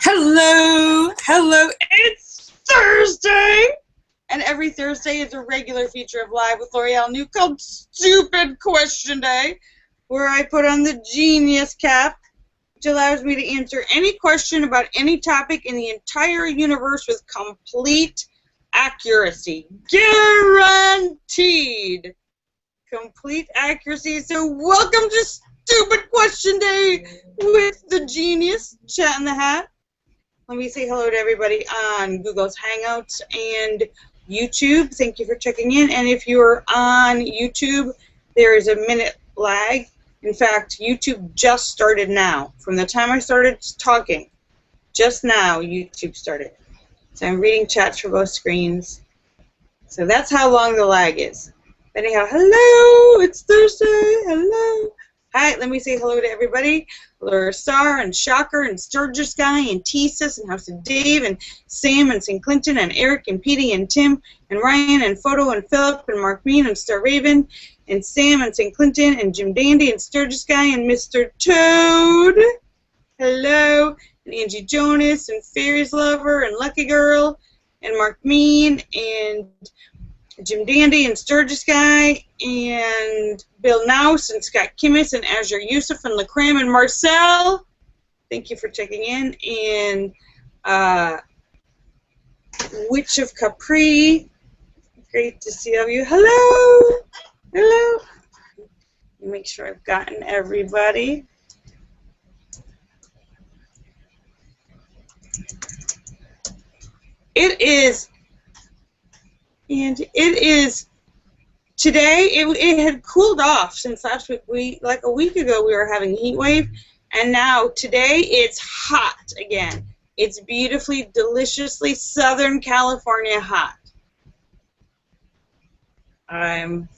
Hello, it's Thursday! And every Thursday is a regular feature of Live with Lorielle new called Stupid Question Day, where I put on the genius cap, which allows me to answer any question about any topic in the entire universe with complete accuracy. Guaranteed! Complete accuracy. So welcome to Stupid Question Day with the genius, Chat in the Hat. Let me say hello to everybody on Google's Hangouts and YouTube. Thank you for checking in. And if you're on YouTube, there is a minute lag. In fact, YouTube just started now. From the time I started talking, just now, YouTube started. So I'm reading chats for both screens. So that's how long the lag is. Anyhow, hello, it's Thursday, hello. Hi, let me say hello to everybody. Laura Star and Shocker and Sturgis Guy and Tesis and House of Dave and Sam and St. Clinton and Eric and Petey and Tim and Ryan and Photo and Philip and Mark Bean and Star Raven and Sam and St. Clinton and Jim Dandy and Sturgis Guy and Mr. Toad. Hello. And Angie Jonas and Fairies Lover and Lucky Girl and Mark Mean and Jim Dandy and Sturgis Guy and Bill Nouse and Scott Kimmis and Azure Yusuf and LaCram and Marcel. Thank you for checking in. And Witch of Capri. Great to see all of you. Hello. Hello. Make sure I've gotten everybody. It is today. It had cooled off since last week. Like a week ago, we were having a heat wave, and now today it's hot again. It's beautifully, deliciously Southern California hot. I'm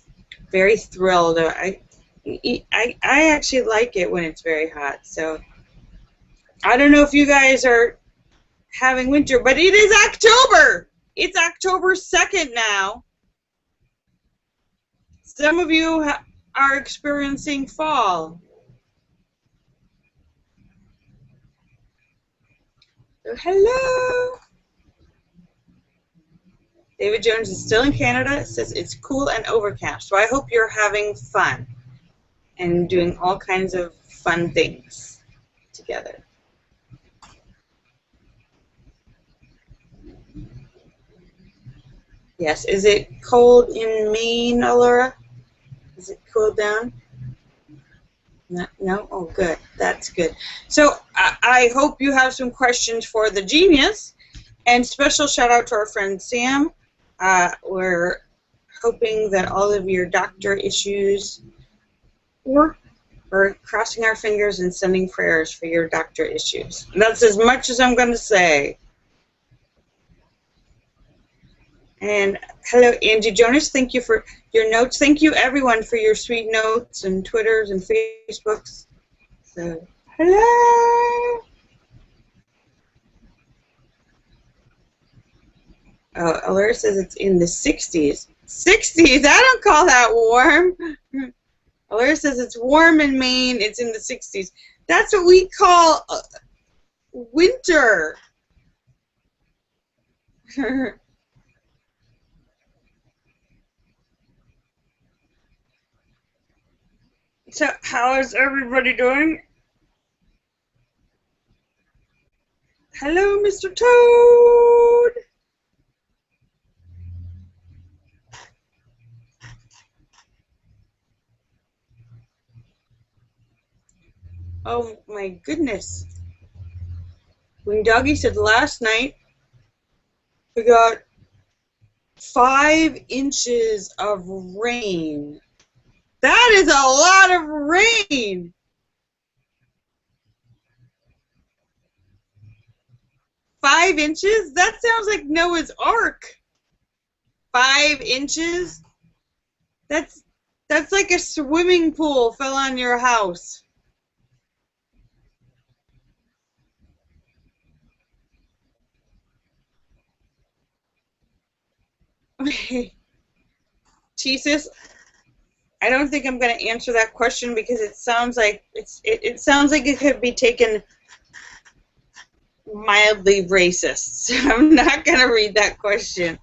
very thrilled. I actually like it when it's very hot. So I don't know if you guys are having winter, but it is October. It's October 2nd now. Some of you are experiencing fall. So, hello. David Jones is still in Canada. It says it's cool and overcast. So I hope you're having fun and doing all kinds of fun things together. Yes. Is it cold in Maine, Allura? Is it cooled down? No? Oh, good. That's good. So I hope you have some questions for the genius. And special shout out to our friend Sam. We're hoping that all of your doctor issues work. We're crossing our fingers and sending prayers for your doctor issues. And that's as much as I'm going to say. And hello, Angie Jonas. Thank you for your notes. Thank you, everyone, for your sweet notes and Twitters and Facebooks. So, hello. Oh, Allura says it's in the 60s. 60s? I don't call that warm. Allura says it's warm in Maine. It's in the 60s. That's what we call winter. So, how is everybody doing? Hello, Mr. Toad. Oh, my goodness. When Doggy said last night, we got 5 inches of rain. That is a lot of rain. 5 inches? That sounds like Noah's Ark. 5 inches? That's like a swimming pool fell on your house. Okay. Jesus, I don't think I'm going to answer that question because it sounds like it sounds like it could be taken mildly racist. So I'm not going to read that question.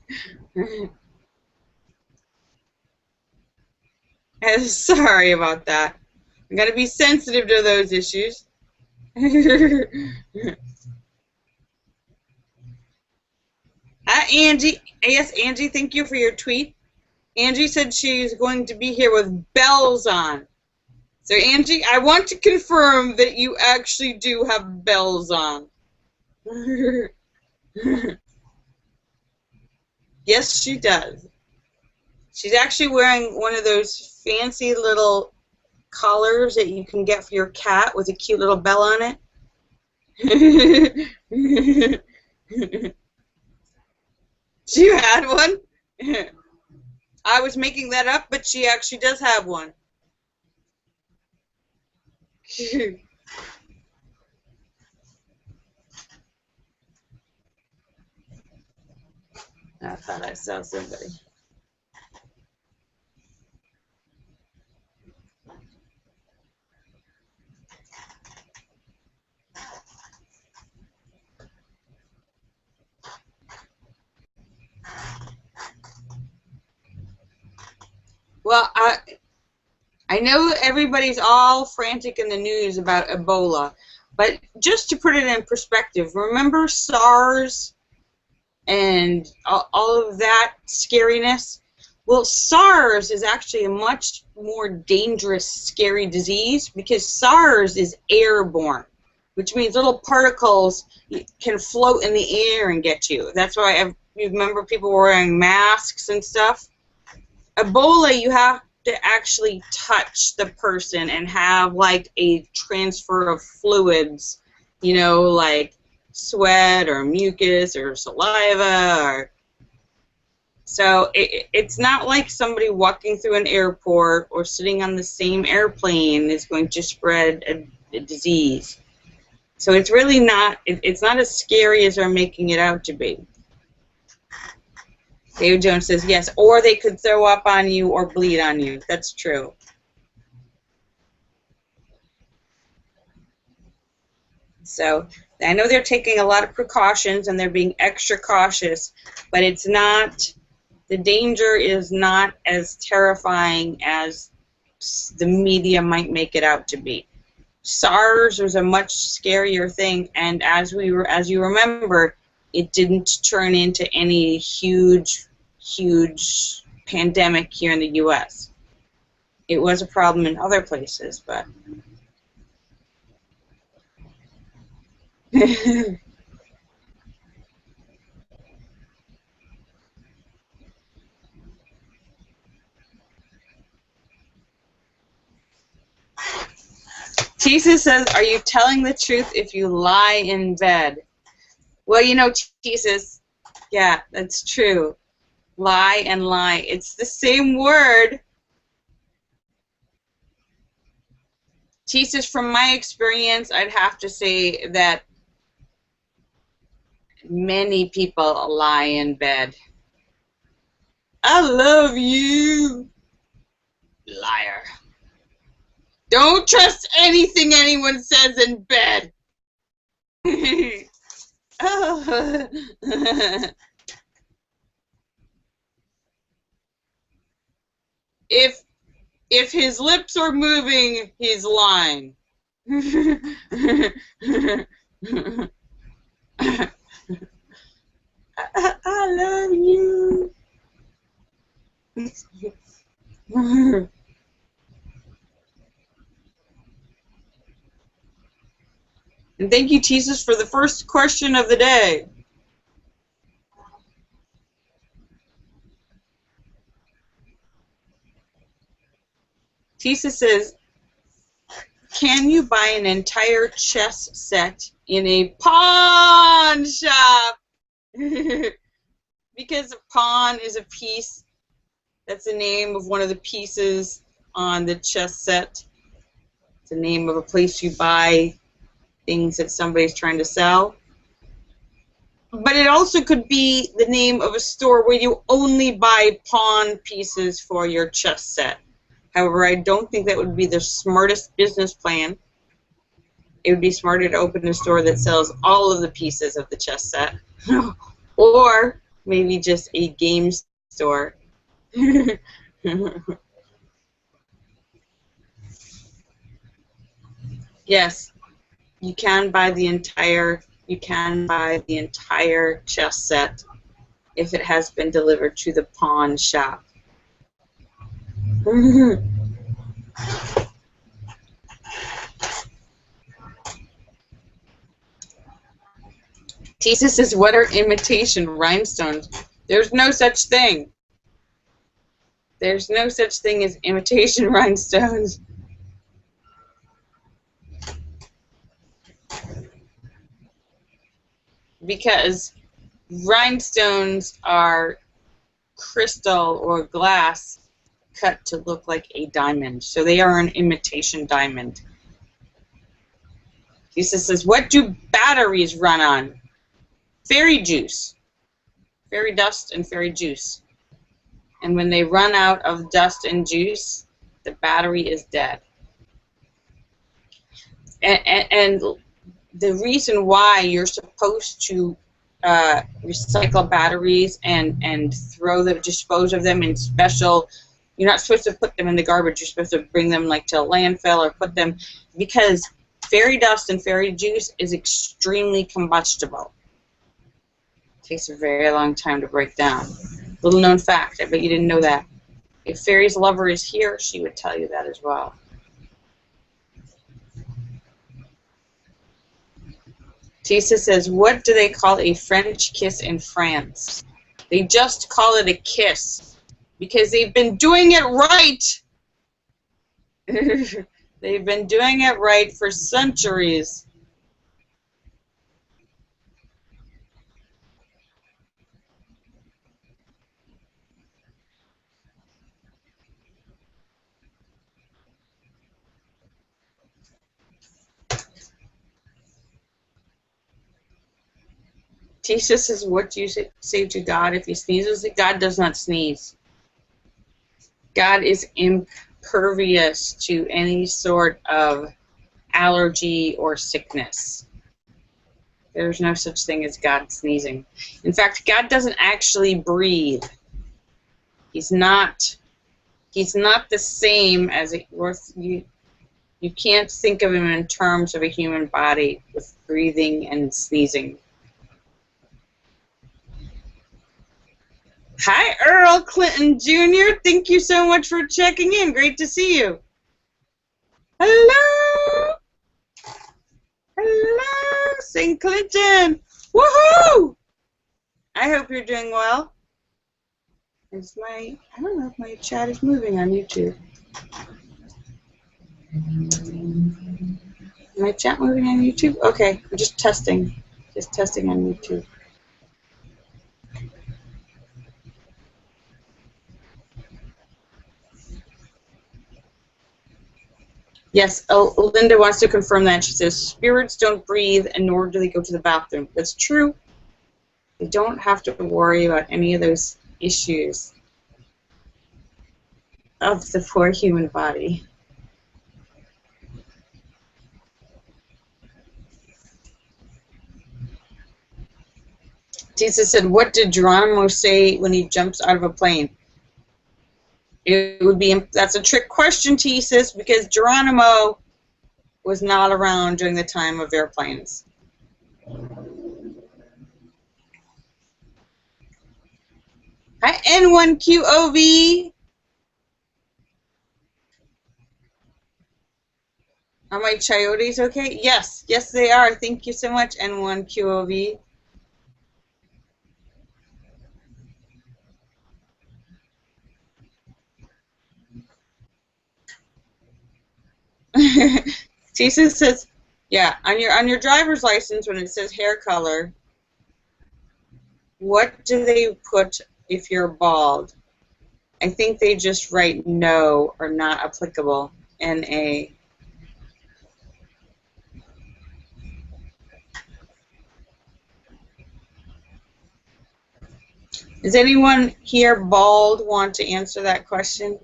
Sorry about that. I'm going to be sensitive to those issues. Angie. Yes, Angie, thank you for your tweet. Angie said she's going to be here with bells on. So, Angie, I want to confirm that you actually do have bells on. Yes, she does. She's actually wearing one of those fancy little collars that you can get for your cat with a cute little bell on it. She had one? I was making that up, but she actually does have one. I thought I saw somebody. Well, I know everybody's all frantic in the news about Ebola, but just to put it in perspective, remember SARS and all of that scariness? Well, SARS is actually a much more dangerous, scary disease because SARS is airborne, which means little particles can float in the air and get you. That's why you remember people were wearing masks and stuff. Ebola, you have to actually touch the person and have like a transfer of fluids, you know, like sweat or mucus or saliva. So it's not like somebody walking through an airport or sitting on the same airplane is going to spread a disease. So it's really not, it's not as scary as they're making it out to be. David Jones says, yes, or they could throw up on you or bleed on you. That's true. So I know they're taking a lot of precautions and they're being extra cautious, but it's not, the danger is not as terrifying as the media might make it out to be. SARS was a much scarier thing, and as you remember, it didn't turn into any huge pandemic here in the U.S. It was a problem in other places, but Tisa says, are you telling the truth if you lie in bed? Well, you know, Tisa, yeah, that's true. Lie and lie. It's the same word. Tisa, from my experience, I'd have to say that many people lie in bed. I love you, liar. Don't trust anything anyone says in bed. Oh. If his lips are moving, he's lying. I love you. And thank you, Jesus, for the first question of the day. Tisa says, can you buy an entire chess set in a pawn shop? Because a pawn is a piece. That's the name of one of the pieces on the chess set. It's the name of a place you buy things that somebody's trying to sell. But it also could be the name of a store where you only buy pawn pieces for your chess set. However, I don't think that would be the smartest business plan. it would be smarter to open a store that sells all of the pieces of the chess set. Or maybe just a game store. Yes, you can buy the entire chess set if it has been delivered to the pawn shop. Tisa says, what are imitation rhinestones? There's no such thing. There's no such thing as imitation rhinestones. Because rhinestones are crystal or glass cut to look like a diamond. So they are an imitation diamond. Tisa says, what do batteries run on? Fairy juice. Fairy dust and fairy juice. And when they run out of dust and juice, the battery is dead. And the reason why you're supposed to recycle batteries and dispose of them in special, you're not supposed to put them in the garbage, you're supposed to bring them like to a landfill or put them, because fairy dust and fairy juice is extremely combustible. It takes a very long time to break down. Little known fact, I bet you didn't know that. If Fairy's lover is here, she would tell you that as well. Tisa says, what do they call a French kiss in France? They just call it a kiss because they've been doing it right. They've been doing it right for centuries. Tisha says, what do you say to God if he sneezes? God does not sneeze. God is impervious to any sort of allergy or sickness. There's no such thing as God sneezing. In fact, God doesn't actually breathe. He's not the same as you can't think of him in terms of a human body with breathing and sneezing. Hi, Earl Clinton Jr. Thank you so much for checking in. Great to see you. Hello. Hello, St. Clinton. Woohoo! I hope you're doing well. I don't know if my chat is moving on YouTube. My chat moving on YouTube? Okay, I'm just testing. Just testing on YouTube. Yes, Linda wants to confirm that. She says, spirits don't breathe and nor do they go to the bathroom. That's true. They don't have to worry about any of those issues of the poor human body. Jesus said, what did Geronimo say when he jumps out of a plane? It would be, that's a trick question, Thesis, because Geronimo was not around during the time of airplanes. Hi, N1QOV. Are my chayotes okay? Yes, yes they are. Thank you so much, N1QOV. Tisa says, yeah, on your driver's license when it says hair color, what do they put if you're bald? I think they just write no or not applicable, NA. Does anyone here bald want to answer that question?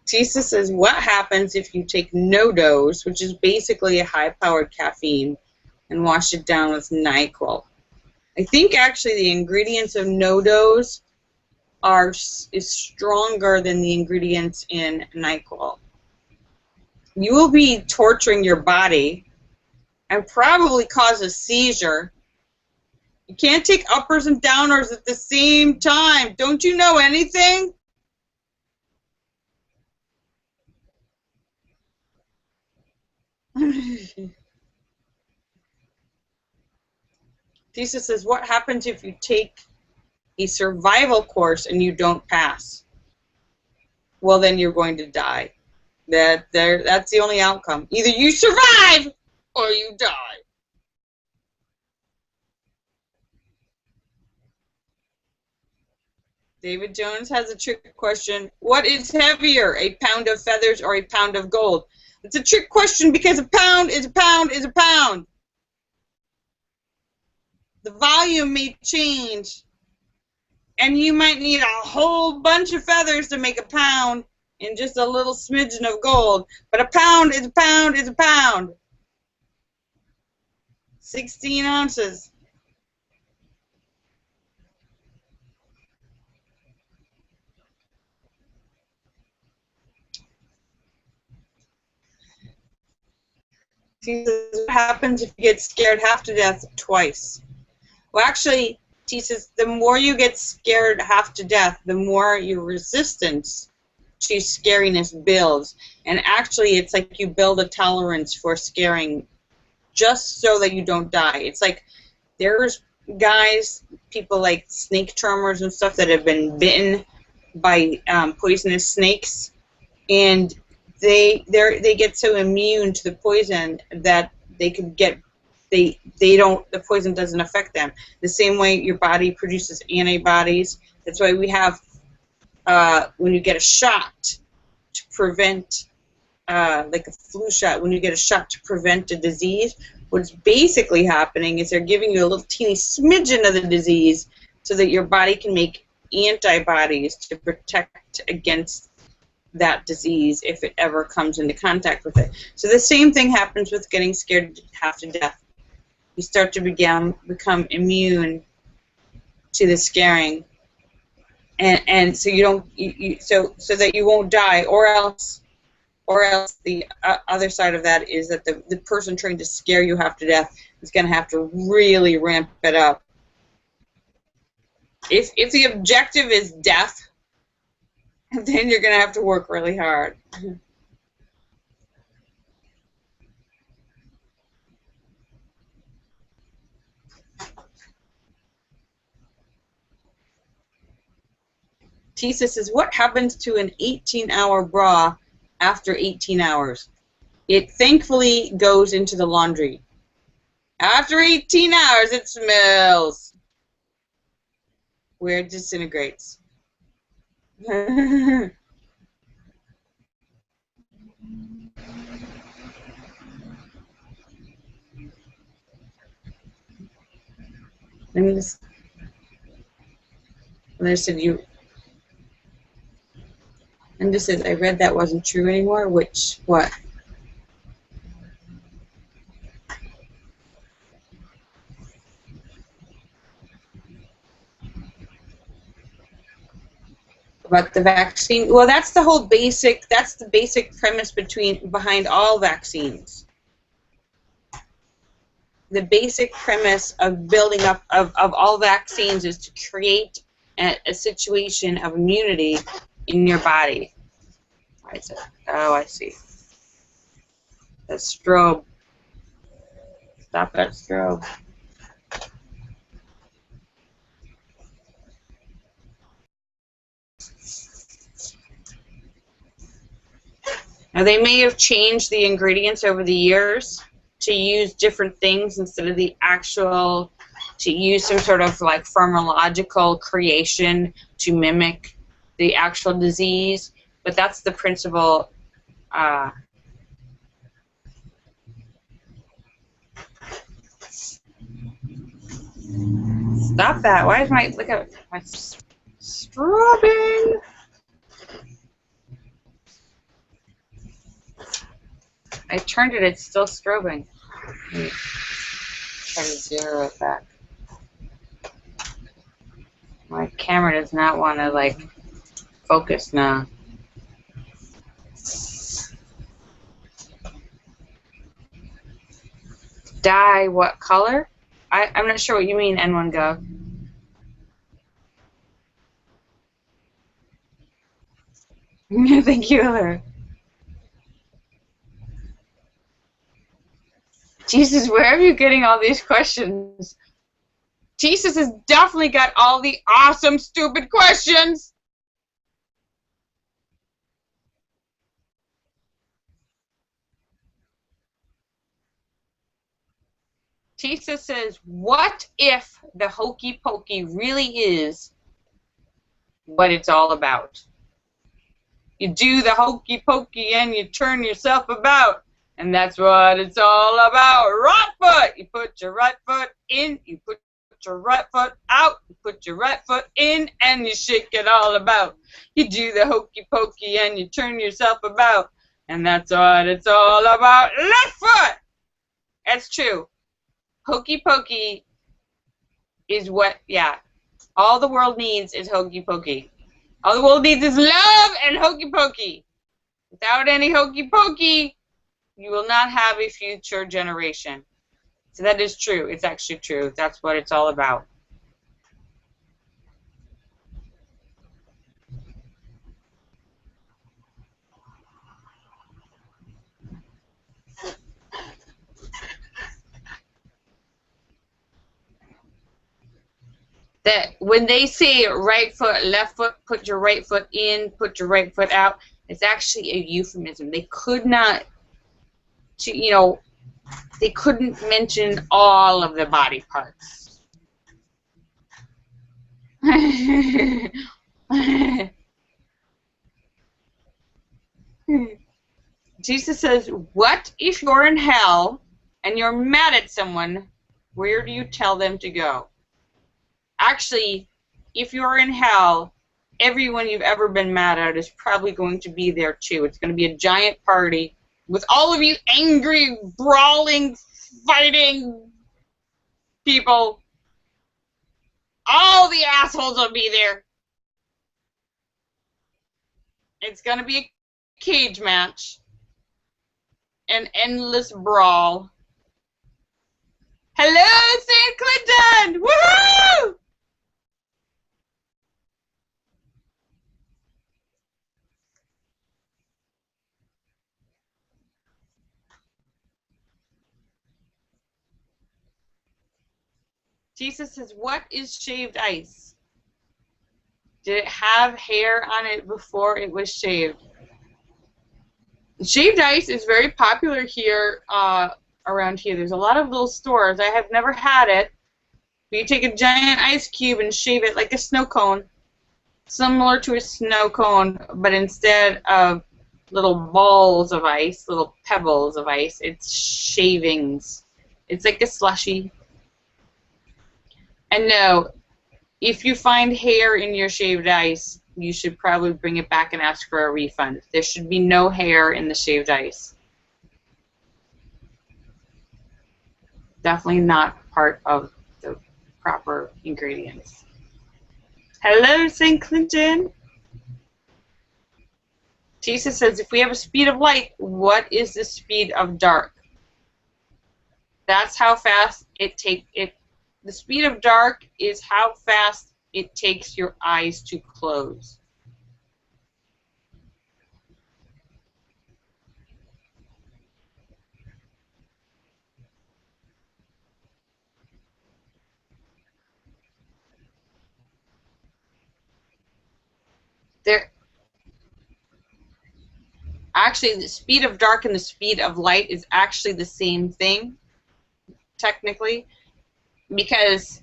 Tisa says, what happens if you take no dose, which is basically a high-powered caffeine, and wash it down with NyQuil? I think actually the ingredients of no dose is stronger than the ingredients in NyQuil. You will be torturing your body and probably cause a seizure. You can't take uppers and downers at the same time. Don't you know anything? Tisa says, what happens if you take a survival course and you don't pass? Well, then you're going to die. That's the only outcome. Either you survive or you die. David Jones has a trick question. What is heavier, a pound of feathers or a pound of gold? It's a trick question because a pound is a pound is a pound. The volume may change, and you might need a whole bunch of feathers to make a pound and just a little smidgen of gold. But a pound is a pound is a pound. 16 ounces. What happens if you get scared half to death twice? Well, actually, he says the more you get scared half to death, the more your resistance to scariness builds. And actually, it's like you build a tolerance for scaring just so that you don't die. It's like there's guys, people like snake charmers and stuff that have been bitten by poisonous snakes, and they get so immune to the poison that they could get the poison doesn't affect them. The same way your body produces antibodies. That's why we have when you get a shot to prevent like a flu shot, when you get a shot to prevent a disease, what's basically happening is they're giving you a little teeny smidgen of the disease so that your body can make antibodies to protect against that disease if it ever comes into contact with it. So the same thing happens with getting scared half to death. You start to become immune to the scaring, and so you don't so that you won't die, or else the other side of that is that the person trying to scare you half to death is going to have to really ramp it up. If the objective is death, then you're going to have to work really hard. Tisa says, what happens to an 18-hour bra after 18 hours? It thankfully goes into the laundry. After 18 hours, it smells. Where it disintegrates. Let me just. And I said you. And just says I read that wasn't true anymore. Which what? About the vaccine? Well, that's the whole basic. That's the basic premise behind all vaccines. The basic premise of building up of all vaccines is to create a situation of immunity in your body. Why is it? Oh, I see. That's strobe. Stop that strobe. Now, they may have changed the ingredients over the years to use different things instead of the actual, to use some sort of like pharmacological creation to mimic the actual disease, but that's the principle. Stop that. Why is my, look at my strobing. I turned it, it's still strobing. Let me try to zero it back. My camera does not want to, like, focus now. Dye what color? I'm not sure what you mean, N1 Gov. Thank you, Heather. Jesus, where are you getting all these questions? Jesus has definitely got all the awesome, stupid questions. Tisa says, what if the hokey pokey really is what it's all about? You do the hokey pokey and you turn yourself about, and that's what it's all about. Right foot, you put your right foot in, you put your right foot out, you put your right foot in, and you shake it all about. You do the hokey pokey and you turn yourself about, and that's what it's all about. Left foot! That's true. Hokey pokey is what, yeah, all the world needs is hokey pokey. All the world needs is love and hokey pokey. Without any hokey pokey, you will not have a future generation. So that is true. It's actually true. That's what it's all about. That when they say right foot, left foot, put your right foot in, put your right foot out, it's actually a euphemism. They could not, you know, they couldn't mention all of the body parts. Jesus says, what if you're in hell and you're mad at someone? Where do you tell them to go? Actually, if you're in hell, everyone you've ever been mad at is probably going to be there too. It's going to be a giant party with all of you angry, brawling, fighting people. All the assholes will be there. It's going to be a cage match. An endless brawl. Hello, St. Clinton! Woohoo! Jesus says, what is shaved ice? Did it have hair on it before it was shaved? Shaved ice is very popular here, around here. There's a lot of little stores. I have never had it. But you take a giant ice cube and shave it like a snow cone. Similar to a snow cone, but instead of little balls of ice, little pebbles of ice, it's shavings. It's like a slushie. And no, if you find hair in your shaved ice, you should probably bring it back and ask for a refund. There should be no hair in the shaved ice. Definitely not part of the proper ingredients. Hello, St. Clinton. Tisa says, if we have a speed of light, what is the speed of dark? That's how fast it takes it. The speed of dark is how fast it takes your eyes to close. Actually, the speed of dark and the speed of light is actually the same thing, technically, because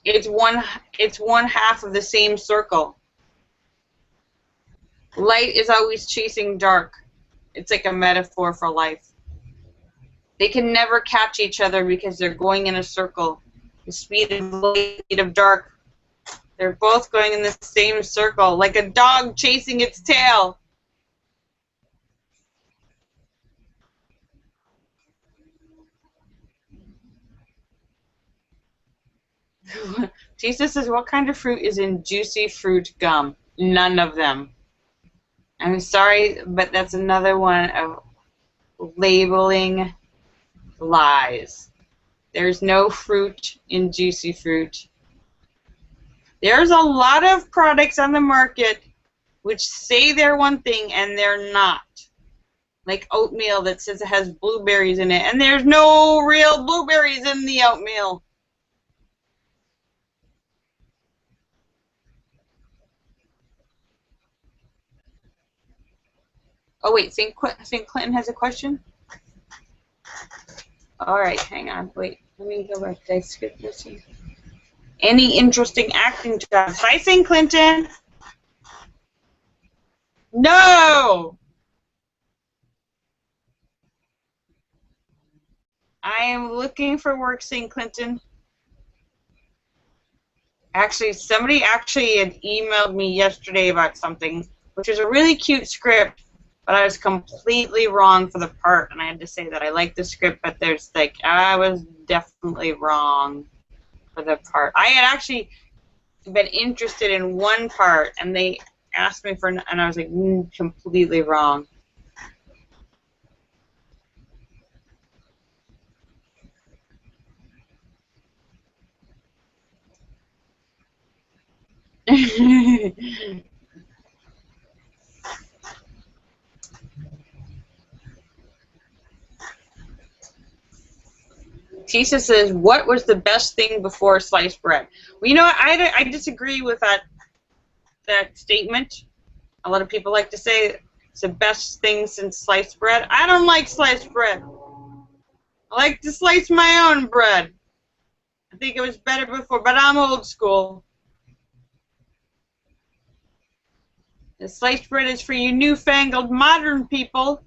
it's one half of the same circle. Light is always chasing dark. It's like a metaphor for life. They can never catch each other because they're going in a circle. The speed of light, speed of dark, they're both going in the same circle, like a dog chasing its tail. Jesus says, what kind of fruit is in juicy fruit gum? None of them. I'm sorry, but that's another one of labeling lies. There's no fruit in juicy fruit. There's a lot of products on the market which say they're one thing and they're not. Like oatmeal that says it has blueberries in it, and there's no real blueberries in the oatmeal. Oh wait, St. Clinton has a question? Alright, hang on, wait, let me go back. Did I skip this here? Any interesting acting jobs? Hi, St. Clinton. No! I am looking for work, St. Clinton. Actually, somebody actually had emailed me yesterday about something, which was a really cute script, but I was completely wrong for the part, and I had to say that I like the script, but there's like, I was definitely wrong for the part. I had actually been interested in one part, and they asked me for, and I was like, completely wrong. Tisa says, what was the best thing before sliced bread? Well, you know what? I disagree with that statement. A lot of people like to say it's the best thing since sliced bread. I don't like sliced bread. I like to slice my own bread. I think it was better before, but I'm old school. The sliced bread is for you newfangled modern people.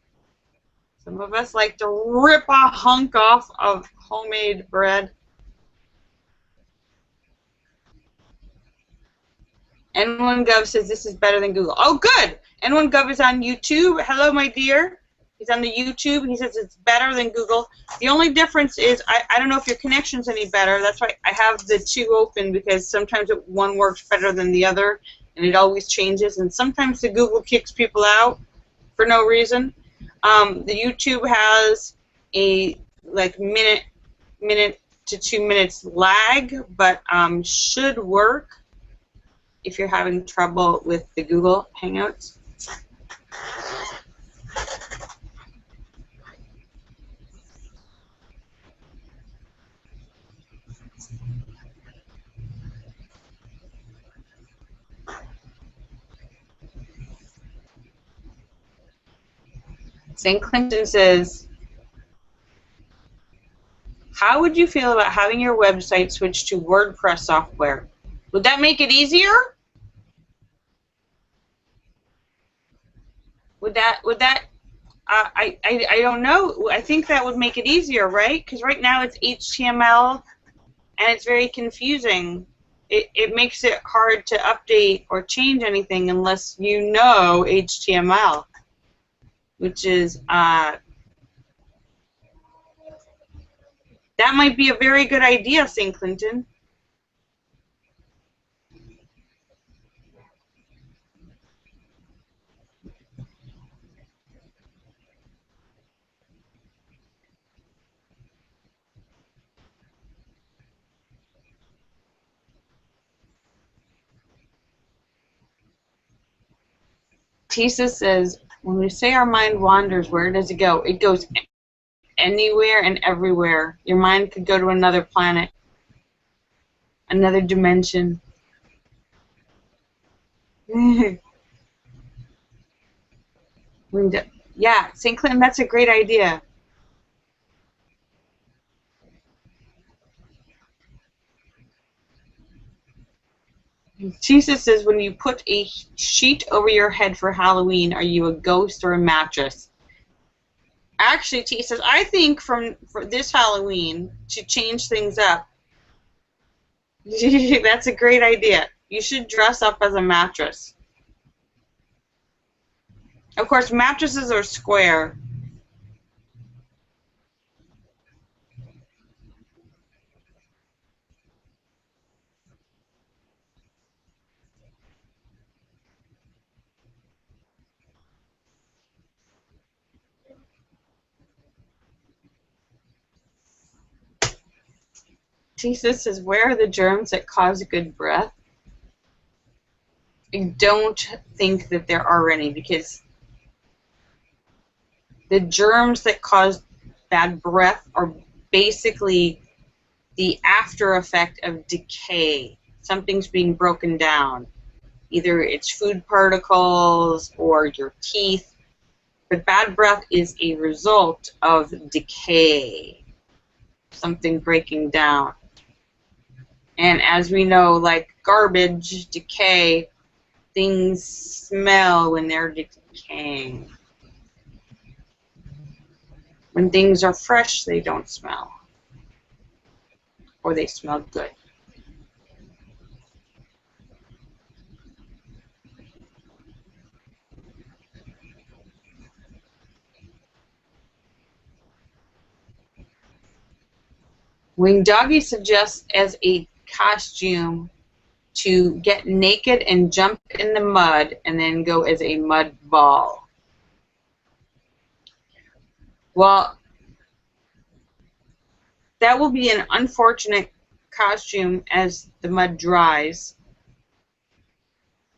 Some of us like to rip a hunk off of homemade bread. N1Gov says this is better than Google. Oh, good! N1Gov is on YouTube. Hello, my dear. He's on the YouTube. He says it's better than Google. The only difference is I don't know if your connection's any better. That's why I have the two open, because sometimes one works better than the other, and it always changes. And sometimes the Google kicks people out for no reason. The YouTube has a minute to 2 minutes lag, but should work if you're having trouble with the Google Hangouts. St. Clinton says, how would you feel about having your website switch to WordPress software? Would that make it easier? Would that I don't know. I think that would make it easier, right? Because right now it's HTML and it's very confusing. It makes it hard to update or change anything unless you know HTML, which is that might be a very good idea, St. Clinton. Tisa says, when we say our mind wanders, where does it go? It goes anywhere and everywhere. Your mind could go to another planet, another dimension. Yeah, St. Clinton, that's a great idea. Jesus says, when you put a sheet over your head for Halloween, are you a ghost or a mattress? Actually, T says, I think for this Halloween, to change things up, that's a great idea. You should dress up as a mattress. Of course, mattresses are square. Jesus says, where are the germs that cause good breath? I don't think that there are any, because the germs that cause bad breath are basically the after effect of decay. Something's being broken down. Either it's food particles or your teeth. But bad breath is a result of decay. Something breaking down. And as we know, like garbage, decay, things smell when they're decaying. When things are fresh, they don't smell. Or they smell good. Wing Doggy suggests as a costume to get naked and jump in the mud and then go as a mud ball. Well, that will be an unfortunate costume as the mud dries,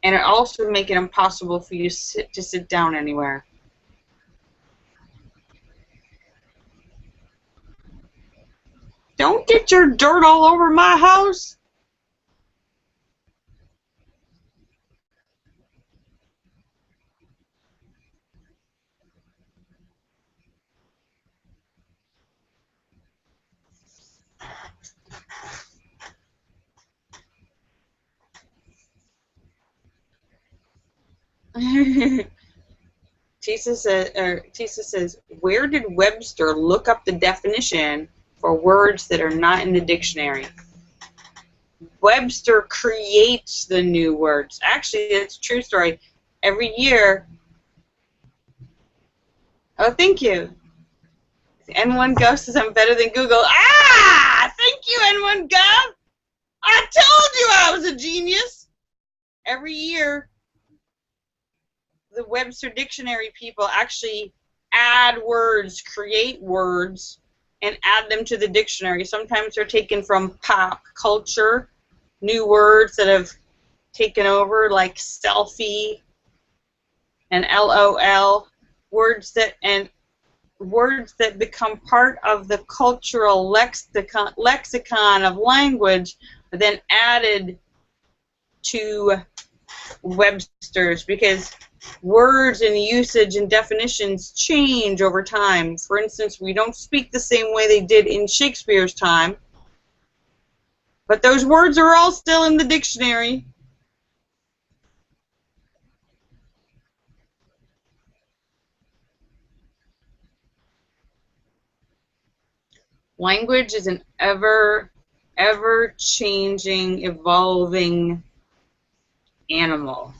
and it also will make it impossible for you to sit down anywhere. Don't get your dirt all over my house. Tisa says, where did Webster look up the definition for words that are not in the dictionary? Webster creates the new words. Actually, it's a true story. Every year. Oh, thank you. N1 Gov says I'm better than Google. Ah! Thank you, N1 Gov. I told you I was a genius. Every year, the Webster Dictionary people actually add words, create words, and add them to the dictionary. Sometimes they're taken from pop culture, new words that have taken over, like selfie and LOL, words that become part of the cultural lexicon of language, are then added to Webster's, because words and usage and definitions change over time. For instance, we don't speak the same way they did in Shakespeare's time, but those words are all still in the dictionary. Language is an ever-changing, evolving animal.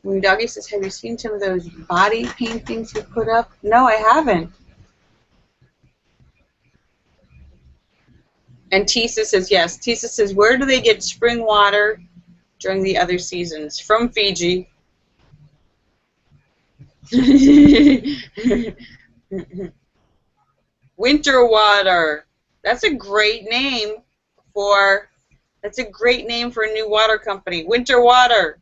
When Doggy says, have you seen some of those body paintings you put up? No, I haven't. And Tisa says, yes. Tisa says, where do they get spring water during the other seasons? From Fiji. Winter water. That's a great name for a new water company. Winter water.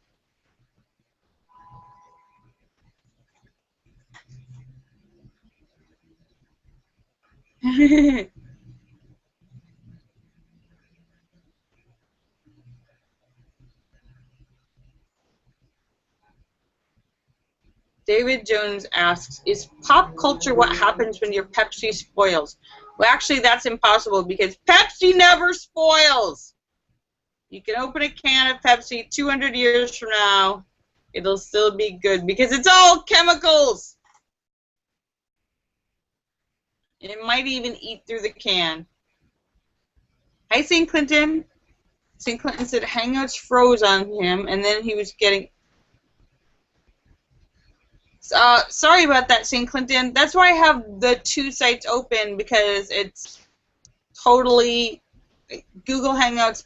David Jones asks, is pop culture what happens when your Pepsi spoils? Well, actually, that's impossible, because Pepsi never spoils. You can open a can of Pepsi 200 years from now. It'll still be good, because it's all chemicals. And it might even eat through the can. Hi, St. Clinton. St. Clinton said Hangouts froze on him, and then he was getting... sorry about that, St. Clinton. That's why I have the two sites open, because it's totally. Google Hangouts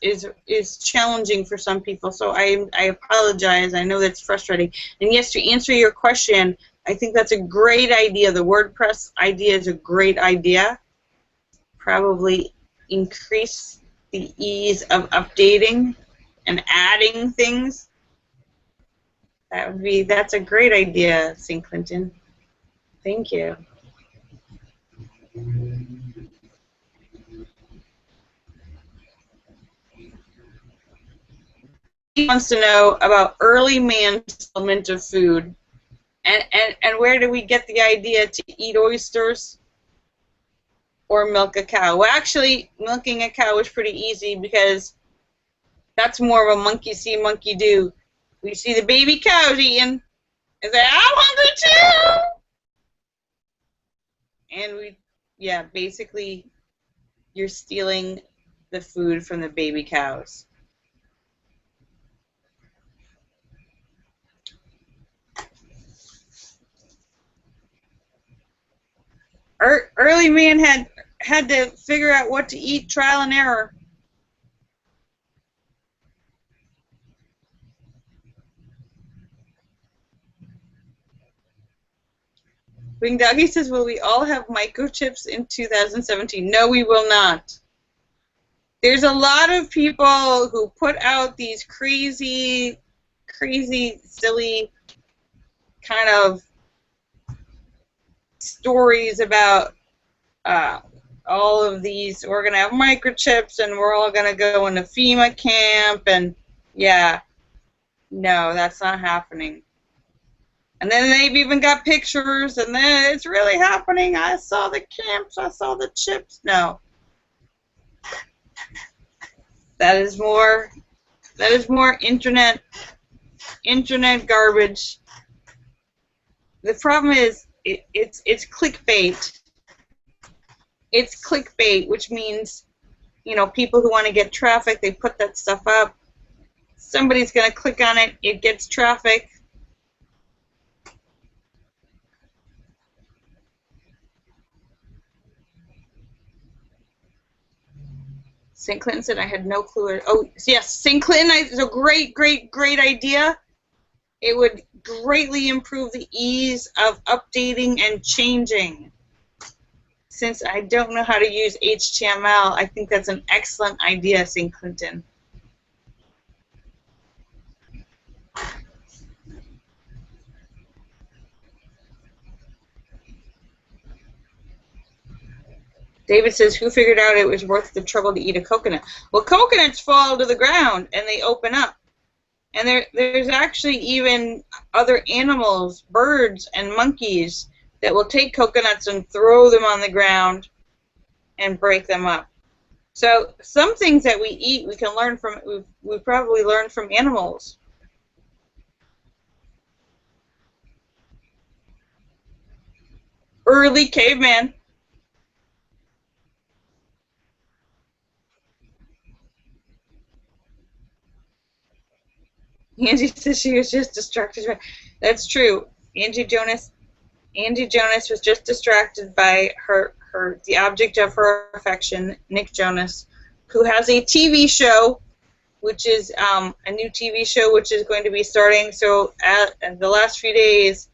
is challenging for some people, so I apologize. I know that's frustrating. And yes, to answer your question, I think that's a great idea. The WordPress idea is a great idea. Probably increase the ease of updating and adding things. That's a great idea, St. Clinton. Thank you. He wants to know about early man development of food, and where do we get the idea to eat oysters or milk a cow? Well, actually, milking a cow is pretty easy because that's more of a monkey see, monkey do. We see the baby cows eating, and say, I'm hungry too! And yeah, basically, you're stealing the food from the baby cows. Early man had to figure out what to eat, trial and error. Wing Doggy says, will we all have microchips in 2017? No, we will not. There's a lot of people who put out these crazy, silly kind of stories about all of these. We're going to have microchips and we're all going to go into FEMA camp. And yeah, no, that's not happening. And then they've even got pictures, and then it's really happening. I saw the camps. I saw the chips. No. That is more internet garbage. The problem is it's clickbait. It's clickbait, which means, you know, people who want to get traffic, they put that stuff up. Somebody's going to click on it. It gets traffic. St. Clinton said, I had no clue. Oh, yes, St. Clinton is a great idea. It would greatly improve the ease of updating and changing. Since I don't know how to use HTML, I think that's an excellent idea, St. Clinton. David says, who figured out it was worth the trouble to eat a coconut? Well, coconuts fall to the ground and they open up. And there's actually even other animals, birds and monkeys, that will take coconuts and throw them on the ground and break them up. So some things that we eat, we can learn from, we've probably learned from animals. Early caveman. Angie says she was just distracted. That's true. Angie Jonas was just distracted by the object of her affection, Nick Jonas, who has a TV show, which is a new TV show which is going to be starting. So in the last few days,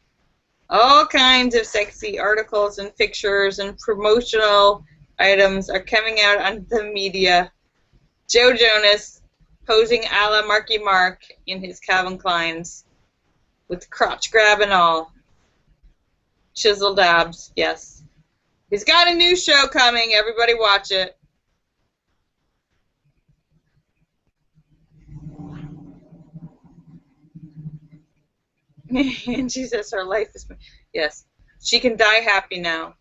all kinds of sexy articles and pictures and promotional items are coming out on the media. Joe Jonas posing a la Marky Mark in his Calvin Kleins with crotch grab and all. Chiseled abs, yes. He's got a new show coming. Everybody watch it. And she says her life is... Yes. She can die happy now.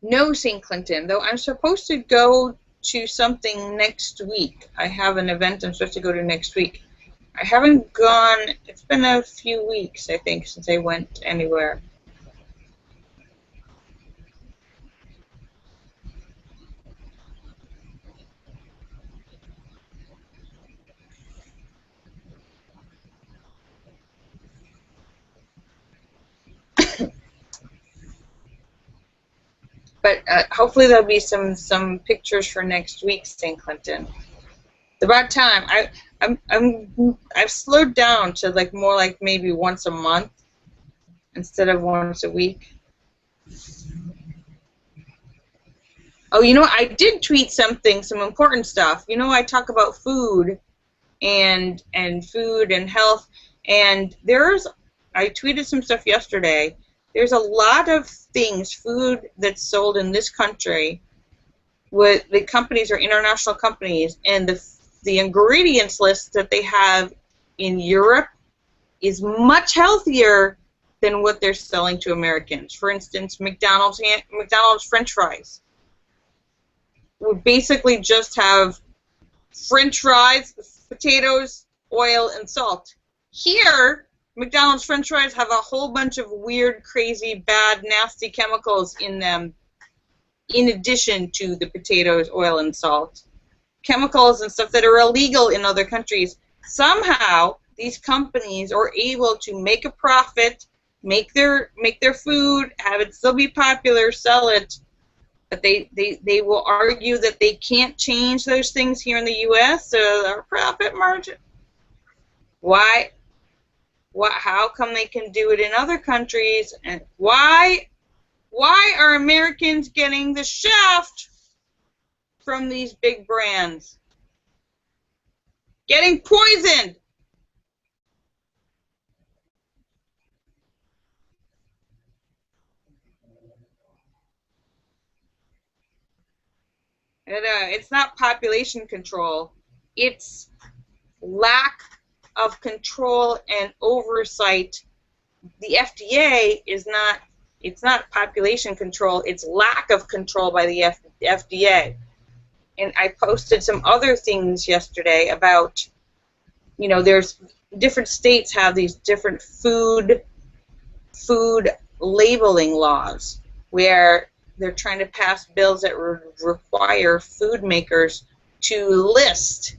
No, St. Clinton, though I'm supposed to go to something next week. I have an event I'm supposed to go to next week. I haven't gone, it's been a few weeks, I think, since I went anywhere. But hopefully there'll be some pictures for next week, St. Clinton. It's about time. I've slowed down to like more like maybe once a month instead of once a week. Oh, you know, I did tweet something, some important stuff. You know, I talk about food and food and health, and I tweeted some stuff yesterday. There's a lot of things, food that's sold in this country, with the companies are international companies, and the ingredients list that they have in Europe is much healthier than what they're selling to Americans. For instance, McDonald's French fries would basically just have French fries, potatoes, oil, and salt. Here, McDonald's French fries have a whole bunch of weird, crazy, bad, nasty chemicals in them, in addition to the potatoes, oil, and salt. Chemicals and stuff that are illegal in other countries. Somehow, these companies are able to make a profit, make their food, have it still be popular, sell it, but they will argue that they can't change those things here in the U.S., so their profit margin. Why? How come they can do it in other countries? And why are Americans getting the shaft from these big brands? Getting poisoned. It's not population control. It's lack of control and oversight. The FDA is not, it's not population control, it's lack of control by the FDA. And I posted some other things yesterday about, you know, there's different states have these different food labeling laws where they're trying to pass bills that require food makers to list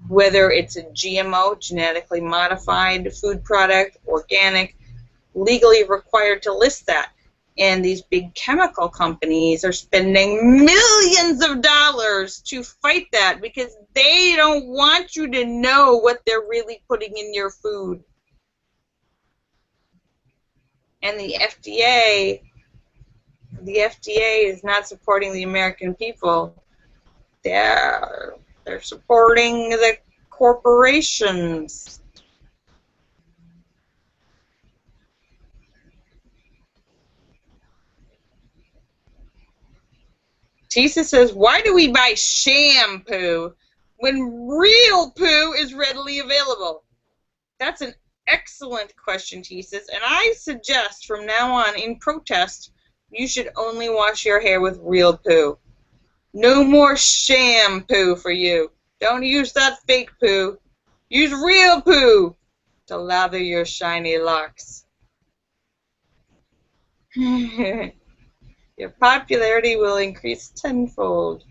whether it's a GMO, genetically modified food product, organic, legally required to list that. And these big chemical companies are spending millions of dollars to fight that because they don't want you to know what they're really putting in your food. And the FDA is not supporting the American people. They're supporting the corporations. Tisa says, why do we buy shampoo when real poo is readily available? That's an excellent question, Tisa, and I suggest from now on, in protest, you should only wash your hair with real poo. No more shampoo for you. Don't use that fake poo. Use real poo to lather your shiny locks. Your popularity will increase tenfold.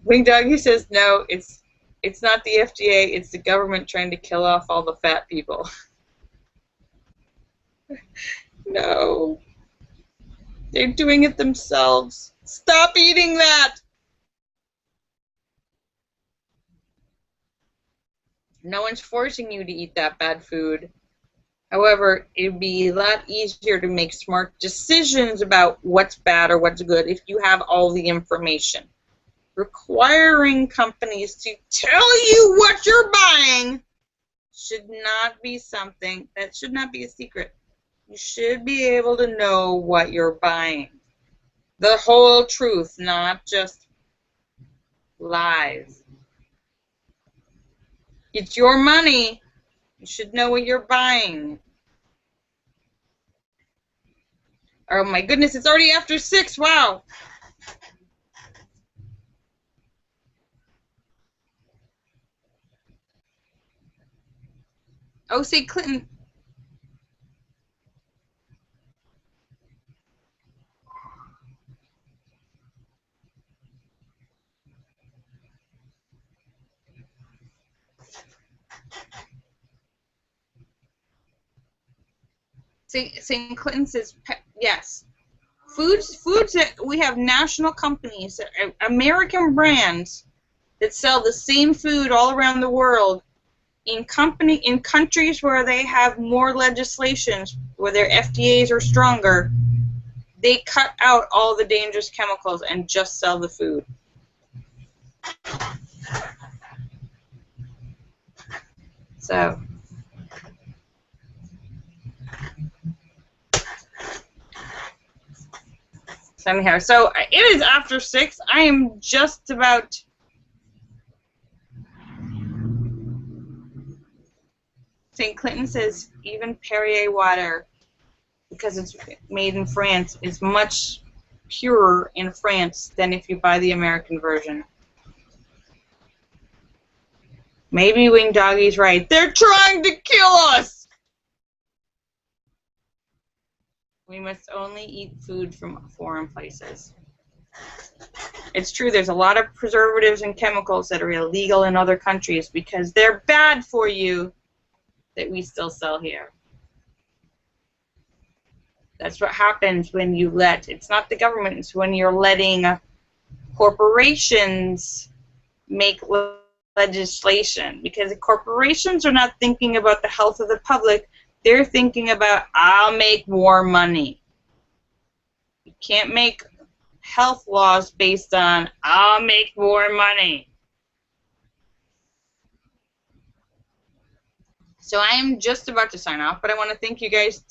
Wing Doggy says no, it's not the FDA, it's the government trying to kill off all the fat people. No. They're doing it themselves. Stop eating that! No one's forcing you to eat that bad food. However, it'd be a lot easier to make smart decisions about what's bad or what's good if you have all the information. Requiring companies to tell you what you're buying should not be something, that should not be a secret. You should be able to know what you're buying. The whole truth, not just Lies. It's your money. You should know what you're buying. Oh my goodness, it's already after 6. Wow. Oh, say Clinton. St. Clinton says yes. Foods that we have national companies, American brands that sell the same food all around the world in countries where they have more legislations, where their FDAs are stronger. They cut out all the dangerous chemicals and just sell the food. So anyhow, so it is after 6. I am just about. St. Clinton says even Perrier water, because it's made in France, is much purer in France than if you buy the American version. Maybe Wing Doggy's right. They're trying to kill us! We must only eat food from foreign places. It's true, there's a lot of preservatives and chemicals that are illegal in other countries because they're bad for you that we still sell here. That's what happens when you let, it's not the government, it's when you're letting corporations make legislation, because the corporations are not thinking about the health of the public, they're thinking about, I'll make more money. You can't make health laws based on, I'll make more money. So I am just about to sign off, but I want to thank you guys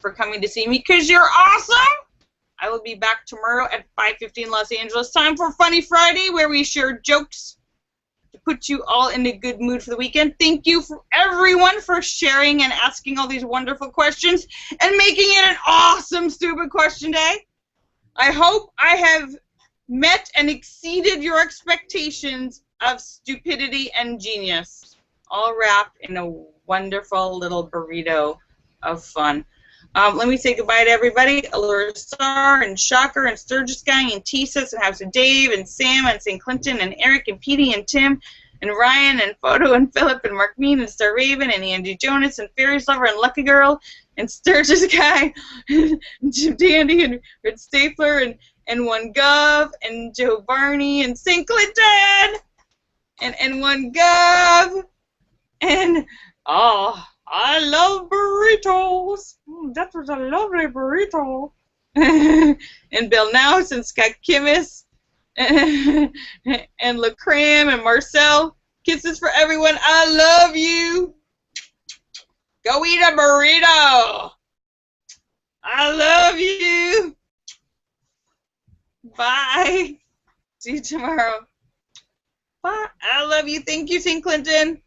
for coming to see me, because you're awesome! I will be back tomorrow at 5:15 Los Angeles time for Funny Friday, where we share jokes to put you all in a good mood for the weekend. Thank you for everyone for sharing and asking all these wonderful questions and making it an awesome Stupid Question Day. I hope I have met and exceeded your expectations of stupidity and genius, all wrapped in a wonderful little burrito of fun. Let me say goodbye to everybody. Allure Star and Shocker and Sturgis Guy and Tisas and House of Dave and Sam and St. Clinton and Eric and Petey and Tim and Ryan and Photo and Philip and Mark Mean and Star Raven and Andy Jonas and Fairies Lover and Lucky Girl and Sturgis Guy and Jim Dandy and Red Stapler and One Gov and Joe Barney and St. Clinton and One Gov and I love burritos. That was a lovely burrito. And Bill Nouse and Scott Kimmis and LaCram and Marcel. Kisses for everyone. I love you. Go eat a burrito. I love you. Bye. See you tomorrow. Bye. I love you. Thank you, St. Clinton.